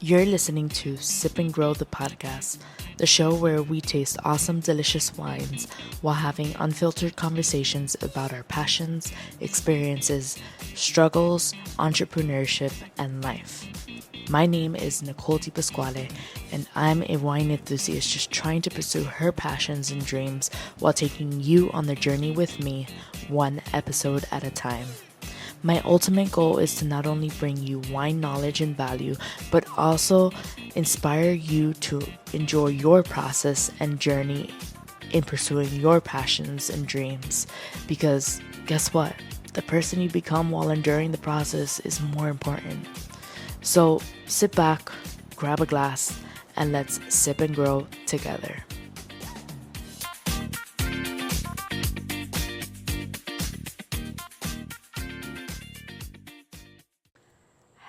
You're listening to Sip and Grow the podcast, the show where we taste awesome, delicious wines while having unfiltered conversations about our passions, experiences, struggles, entrepreneurship, and life. My name is Nicole Di Pasquale, and I'm a wine enthusiast just trying to pursue her passions and dreams while taking you on the journey with me, one episode at a time. My ultimate goal is to not only bring you wine knowledge and value, but also inspire you to enjoy your process and journey in pursuing your passions and dreams. Because guess what? The person you become while enduring the process is more important. So sit back, grab a glass, and let's sip and grow together.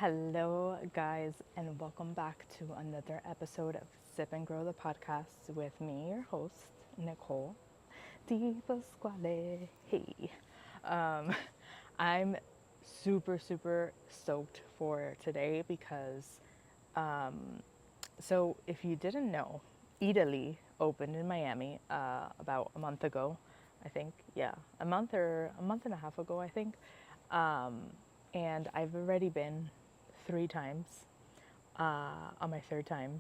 Hello, guys, and welcome back to another episode of Sip and Grow the podcast with me, your host, Nicole Di Pasquale. Hey, um, I'm super stoked for today because, so if you didn't know, Eataly opened in Miami about a month ago, I think. Yeah, a month and a half ago, I think. And I've already been 3 times. On my third time,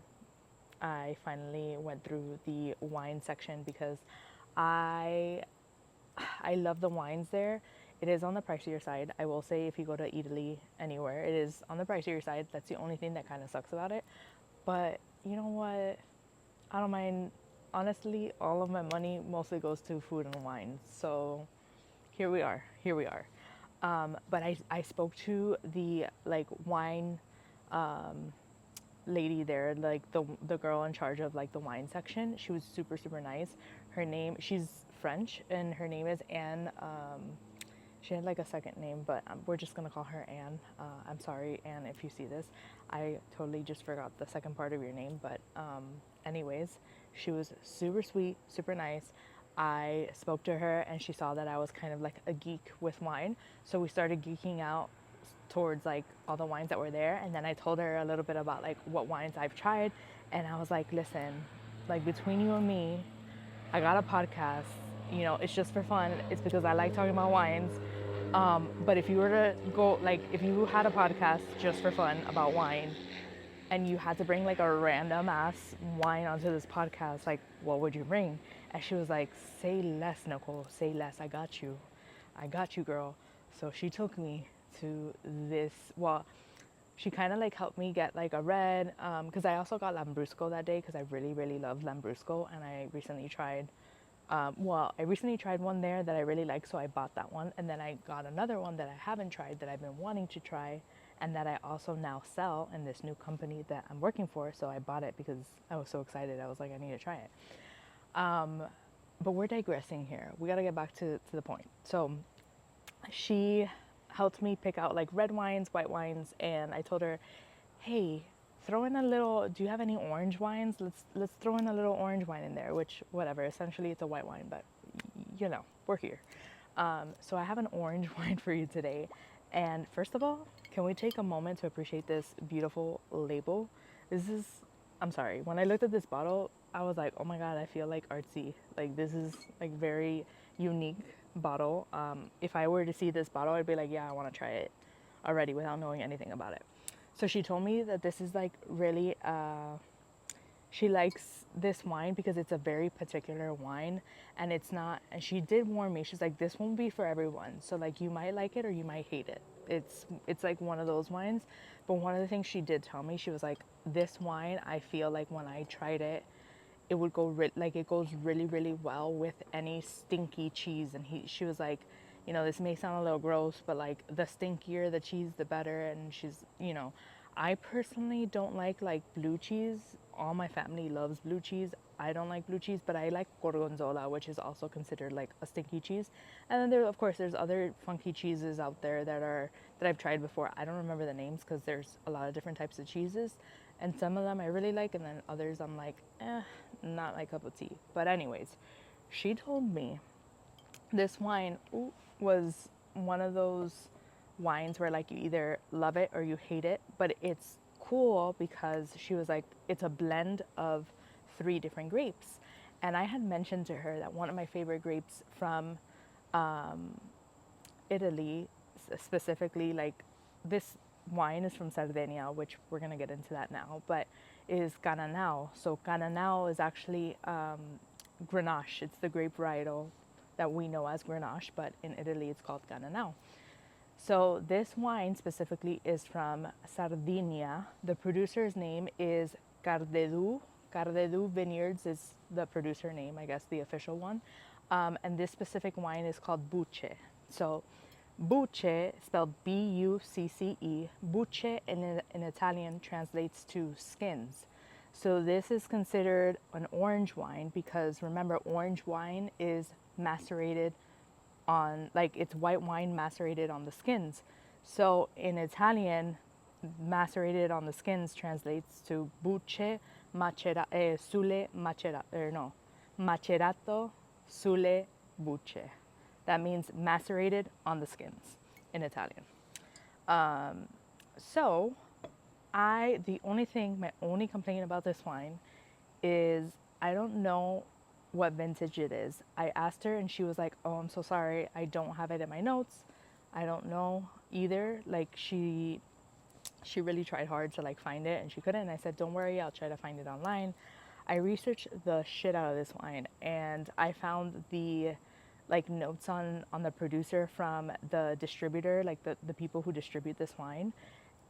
I finally went through the wine section because I I love the wines there. It is on the pricier side. I will say if you go to Italy anywhere, it is on the pricier side. That's the only thing that kind of sucks about it. But you know what? I don't mind. Honestly, all of my money mostly goes to food and wine. So here we are. Here we are. But I spoke to the like wine lady there, like the girl in charge of like the wine section. She was super nice. She's French, and her name is Anne. She had like a second name, but we're just gonna call her Anne. I'm sorry, Anne, if you see this. I totally just forgot the second part of your name, but anyways, she was super sweet, super nice. I spoke to her, and she saw that I was kind of like a geek with wine, so we started geeking out towards like all the wines that were there. And then I told her a little bit about like what wines I've tried, and I was like, listen, like between you and me, I got a podcast. You know, it's just for fun. It's because I like talking about wines. But if you were to go, like, if you had a podcast just for fun about wine, and you had to bring like a random ass wine onto this podcast, like, what would you bring? And she was like, say less, Nicole, say less. I got you, girl. So she took me to this, well, she kind of like helped me get like a red, because I also got Lambrusco that day because I really love Lambrusco, and I recently tried one there that I really like, so I bought that one. And then I got another one that I haven't tried that I've been wanting to try, and that I also now sell in this new company that I'm working for. So I bought it because I was so excited. I was like, I need to try it. But we're digressing here. We got to get back to the point. So she helped me pick out like red wines, white wines, and I told her, hey, throw in a little, do you have any orange wines? Let's throw in a little orange wine in there, which whatever, essentially it's a white wine, but you know, we're here. So I have an orange wine for you today. And first of all, can we take a moment to appreciate this beautiful label? This is, I'm sorry, when I looked at this bottle, I was like, oh my God, I feel like artsy. Like this is like very unique bottle. If I were to see this bottle, I'd be like, yeah, I want to try it already without knowing anything about it. So she told me that this is like really, she likes this wine because it's a very particular wine, and it's not, and she did warn me, she's like, this won't be for everyone. So like you might like it or you might hate it. It's like one of those wines. But one of the things she did tell me, she was like, this wine, I feel like when I tried it, it would go like it goes really well with any stinky cheese. And she was like, you know, this may sound a little gross, but like the stinkier the cheese, the better. And she's, you know, I personally don't like blue cheese. All my family loves blue cheese. I don't like blue cheese, but I like gorgonzola, which is also considered like a stinky cheese. And then of course there's other funky cheeses out there that I've tried before. I don't remember the names because there's a lot of different types of cheeses, and some of them I really like, and then others I'm like, not my cup of tea. But anyways, she told me this wine was one of those wines where like you either love it or you hate it, but it's cool because she was like, it's a blend of 3 different grapes. And I had mentioned to her that one of my favorite grapes from Italy, specifically, like this wine is from Sardinia, which we're going to get into that now, but is Cannonau. So Cannonau is actually Grenache. It's the grape varietal that we know as Grenache, but in Italy it's called Cannonau. So this wine specifically is from Sardinia. The producer's name is Cardedeu. Cardedeu Vineyards is the producer name, I guess the official one. And this specific wine is called Bucce. So Bucce, spelled Bucce, Bucce in Italian translates to skins. So this is considered an orange wine because remember, orange wine is macerated on, like it's white wine macerated on the skins. So in Italian, macerated on the skins translates to Bucce sulle macera, or no, macerato sulle bucce. That means macerated on the skins in Italian. So the only thing, my only complaint about this wine is I don't know what vintage it is. I asked her and she was like, oh, I'm so sorry, I don't have it in my notes. I don't know either. Like she really tried hard to like find it and she couldn't. And I said, don't worry, I'll try to find it online. I researched the shit out of this wine and I found the like notes on the producer from the distributor, like the people who distribute this wine,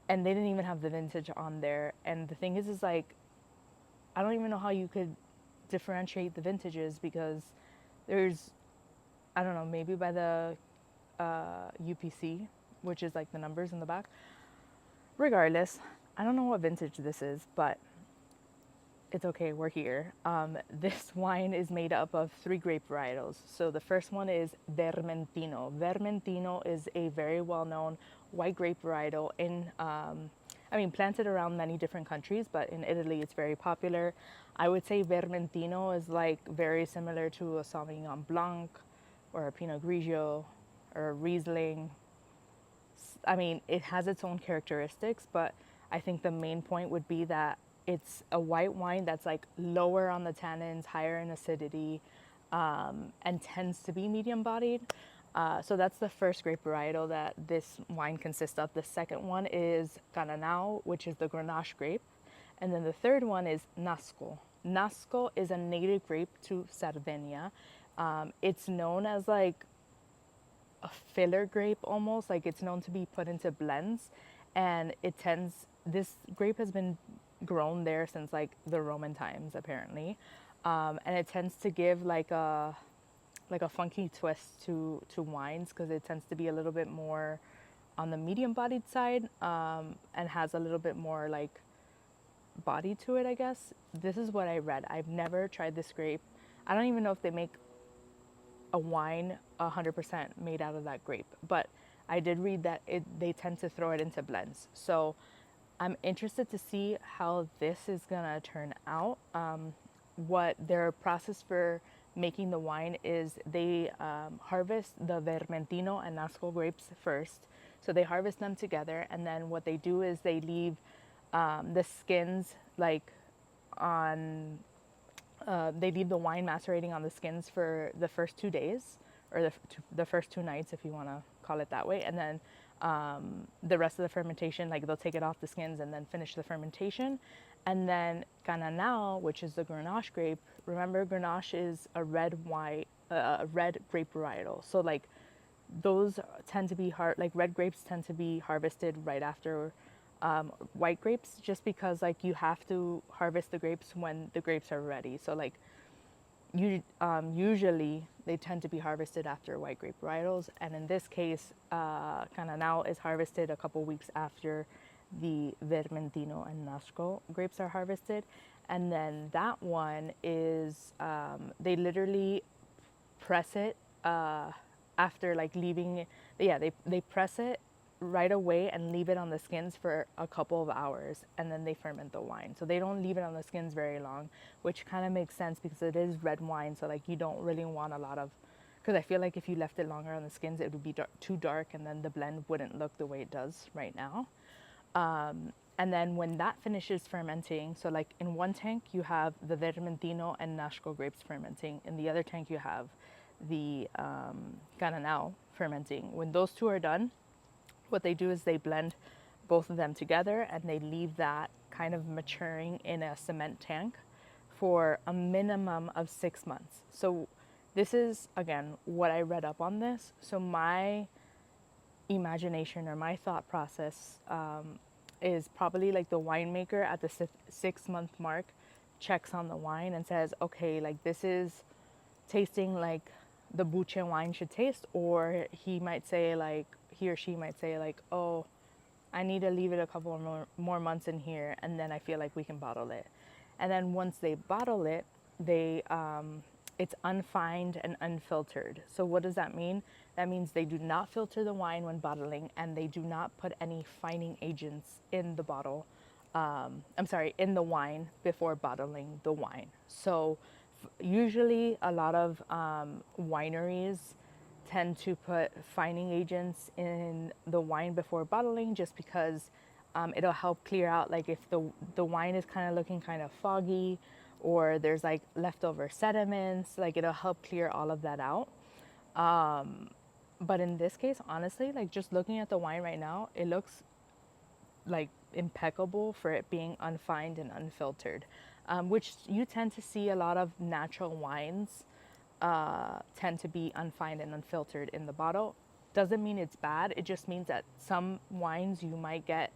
and they didn't even have the vintage on there. And the thing is like, I don't even know how you could differentiate the vintages because there's, I don't know, maybe by the UPC, which is like the numbers in the back. Regardless, I don't know what vintage this is, but it's okay, we're here. This wine is made up of 3 grape varietals. So the first one is Vermentino. Vermentino is a very well-known white grape varietal planted around many different countries, but in Italy it's very popular. I would say Vermentino is like very similar to a Sauvignon Blanc or a Pinot Grigio or a Riesling. I mean, it has its own characteristics, but I think the main point would be that it's a white wine that's like lower on the tannins, higher in acidity, and tends to be medium bodied. So that's the first grape varietal that this wine consists of. The second one is Cannonau, which is the Grenache grape. And then the third one is Nasco. Nasco is a native grape to Sardinia. It's known as like a filler grape almost, like it's known to be put into blends. And this grape has been grown there since like the Roman times apparently. And it tends to give like a funky twist to wines because it tends to be a little bit more on the medium bodied side, and has a little bit more like body to it, I guess. This is what I read. I've never tried this grape. I don't even know if they make a wine 100% made out of that grape, but I did read that they tend to throw it into blends. So I'm interested to see how this is gonna turn out. What their process for making the wine is they harvest the Vermentino and Nasco grapes first. So they harvest them together, and then what they do is they leave the skins like on. They leave the wine macerating on the skins for the first 2 days, or the first 2 nights, if you want to call it that way, and then the rest of the fermentation, like they'll take it off the skins and then finish the fermentation. And then Cannonau, which is the Grenache grape. Remember, Grenache is a red grape varietal. So like those tend to be like red grapes tend to be harvested right after white grapes, just because like you have to harvest the grapes when the grapes are ready. So like usually they tend to be harvested after white grape varietals, and in this case, Cannonau is harvested a couple weeks after the Vermentino and Nasco grapes are harvested. And then that one is they literally press it after like leaving. They press it right away and leave it on the skins for a couple of hours, and then they ferment the wine. So they don't leave it on the skins very long, which kind of makes sense because it is red wine. So like you don't really want a lot of, because I feel like if you left it longer on the skins, it would be too dark, and then the blend wouldn't look the way it does right now. And then when that finishes fermenting, so like in one tank you have the Vermentino and Nasco grapes fermenting. In the other tank you have the Cannonau fermenting. When those two are done, what they do is they blend both of them together and they leave that kind of maturing in a cement tank for a minimum of 6 months. So this is, again, what I read up on this. So my imagination or my thought process is probably like the winemaker at the 6 month mark checks on the wine and says, okay, like this is tasting like the Bucce wine should taste, or he might say like, he or she might say like, oh, I need to leave it a couple more months in here and then I feel like we can bottle it. And then once they bottle it, they it's unfined and unfiltered. So what does that mean? That means they do not filter the wine when bottling, and they do not put any fining agents in the bottle. In the wine before bottling the wine. So usually a lot of wineries tend to put fining agents in the wine before bottling, just because it'll help clear out, like if the wine is kind of looking kind of foggy, or there's like leftover sediments, like it'll help clear all of that out. But in this case, honestly, like just looking at the wine right now, it looks like impeccable for it being unfined and unfiltered, which you tend to see a lot of natural wines tend to be unfined and unfiltered in the bottle. Doesn't mean it's bad. It just means that some wines you might get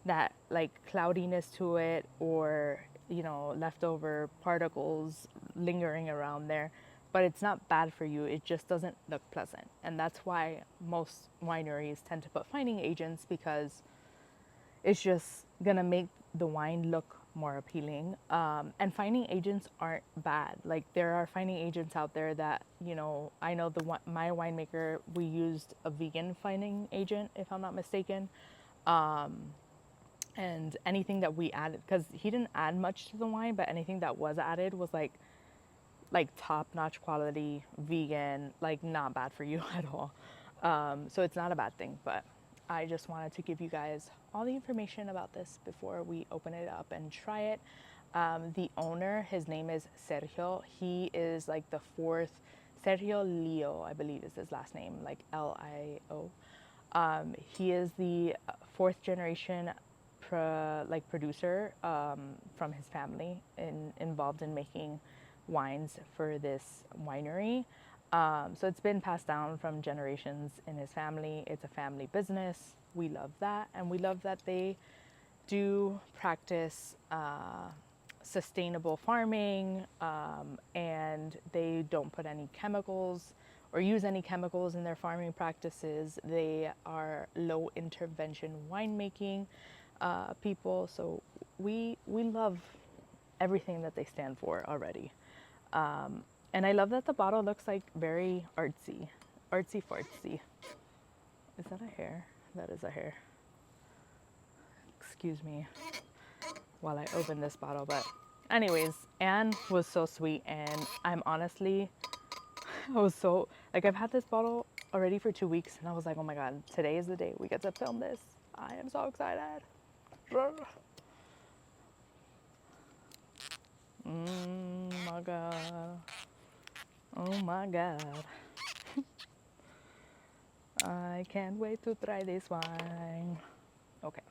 that like cloudiness to it, or leftover particles lingering around there, but it's not bad for you. It just doesn't look pleasant, and that's why most wineries tend to put fining agents, because it's just gonna make the wine look more appealing. And fining agents aren't bad. Like there are fining agents out there that, I know my winemaker, we used a vegan fining agent, if I'm not mistaken. And anything that we added, because he didn't add much to the wine, but anything that was added was like top-notch quality, vegan, like not bad for you at all. So it's not a bad thing, but I just wanted to give you guys all the information about this before we open it up and try it. The owner, his name is Sergio. He is like the fourth, Sergio Lio, I believe is his last name, like Lio. He is the fourth generation producer from his family involved in making wines for this winery. So it's been passed down from generations in his family. It's a family business. We love that. And we love that they do practice sustainable farming, and they don't put any chemicals or use any chemicals in their farming practices. They are low intervention winemaking people. So we love everything that they stand for already. And I love that the bottle looks like very artsy fartsy. Is that a hair? That is a hair. Excuse me while I open this bottle. But anyways, Anne was so sweet, and I was so, like, I've had this bottle already for 2 weeks, and I was like, oh my God, today is the day we get to film this. I am so excited. My God. Oh my God. I can't wait to try this wine. Okay.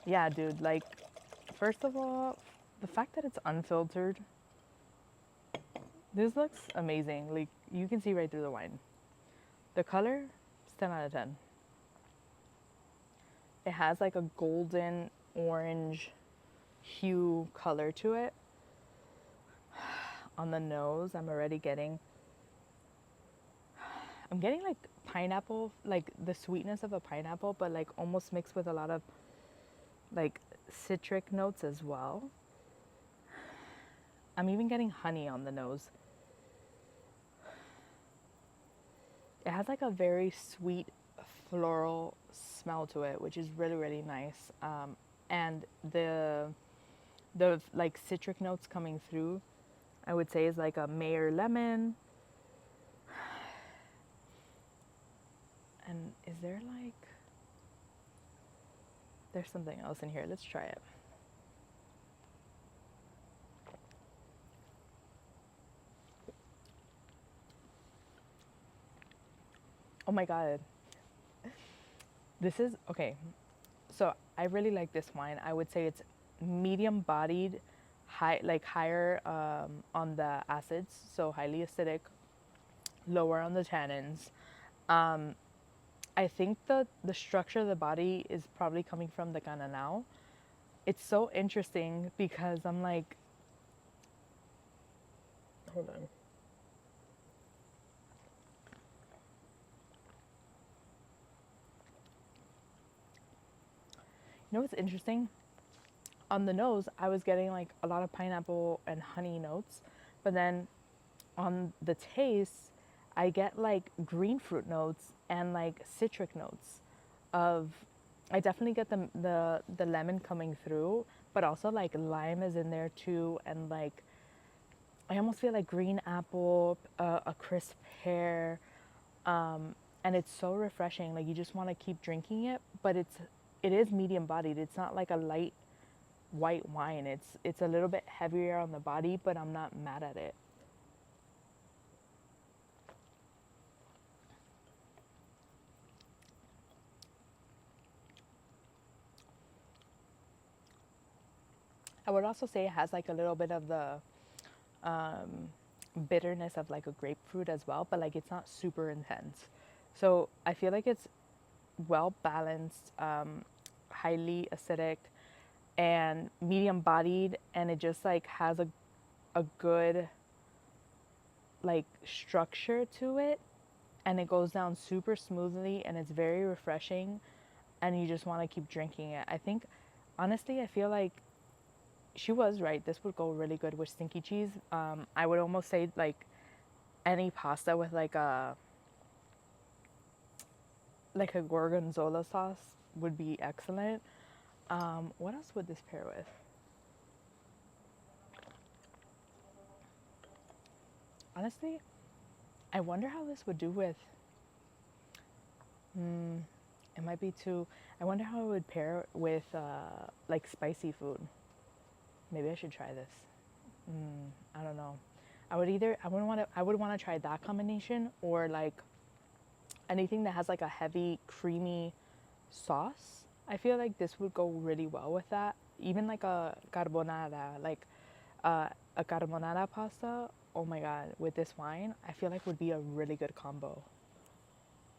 Yeah, dude, like, first of all, the fact that it's unfiltered, this looks amazing. Like, you can see right through the wine. The color is 10 out of 10. It has like a golden orange hue color to it. On the nose, I'm getting like pineapple, like the sweetness of a pineapple, but like almost mixed with a lot of like citric notes as well. I'm even getting honey on the nose. It has like a very sweet floral smell to it, which is really, really nice. And the like citric notes coming through, I would say, is like a Mayer lemon. And is there like, There's something else in here. Let's try it. Oh my God. This is okay. So I really like this wine. I would say it's medium bodied, high, like higher on the acids, so highly acidic, lower on the tannins. Um, I think the structure of the body is probably coming from the Cannonau. It's so interesting because I'm like, hold on. You know what's interesting? On the nose, I was getting like a lot of pineapple and honey notes, but then on the taste, I get like green fruit notes and like citric notes of I definitely get the lemon coming through, but also like lime is in there too, and like I almost feel like green apple, a crisp pear, and it's so refreshing. Like you just want to keep drinking it, but it is medium bodied. It's not like a light white wine. It's a little bit heavier on the body, but I'm not mad at it. I would also say it has like a little bit of the um, bitterness of like a grapefruit as well, but like it's not super intense. So I feel like it's well balanced, highly acidic, and medium bodied, and it just like has a good like structure to it, and it goes down super smoothly, and it's very refreshing, and you just want to keep drinking it. I think honestly, I feel like she was right. This would go really good with stinky cheese. I would almost say like any pasta with like a gorgonzola sauce would be excellent. What else would this pair with? Honestly, I wonder how this would do with. Mm, it might be too. I wonder how it would pair with like spicy food. Maybe I should try this. I don't know. I would want to try that combination or like anything that has like a heavy creamy sauce. I feel like this would go really well with that. Even like a carbonara, like a carbonara pasta. Oh my god, with this wine, I feel like would be a really good combo.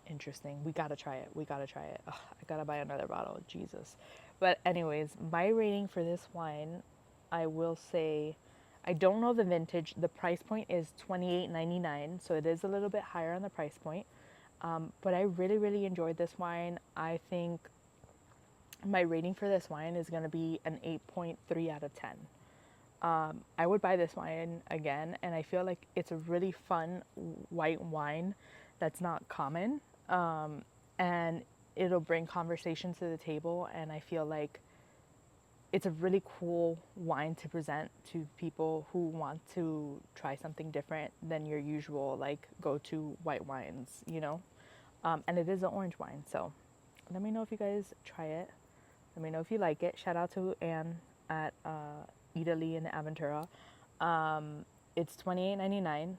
Interesting. We gotta try it. We gotta try it. Ugh, I gotta buy another bottle. Jesus. But anyways, my rating for this wine, I will say, I don't know the vintage. The price point is $28.99, so it is a little bit higher on the price point. But I really, really enjoyed this wine. I think my rating for this wine is gonna be an 8.3 out of 10. I would buy this wine again, and I feel like it's a really fun white wine that's not common, and it'll bring conversation to the table. And I feel like it's a really cool wine to present to people who want to try something different than your usual like go-to white wines, you know. And it is an orange wine, so let me know if you guys try it. Let me know if you like it. Shout out to Anne at Eataly in Aventura. It's $28.99.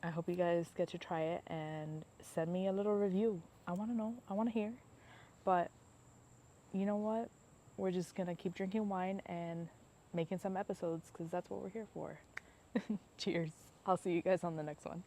I hope you guys get to try it and send me a little review. I want to know. I want to hear. But you know what? We're just going to keep drinking wine and making some episodes because that's what we're here for. Cheers. I'll see you guys on the next one.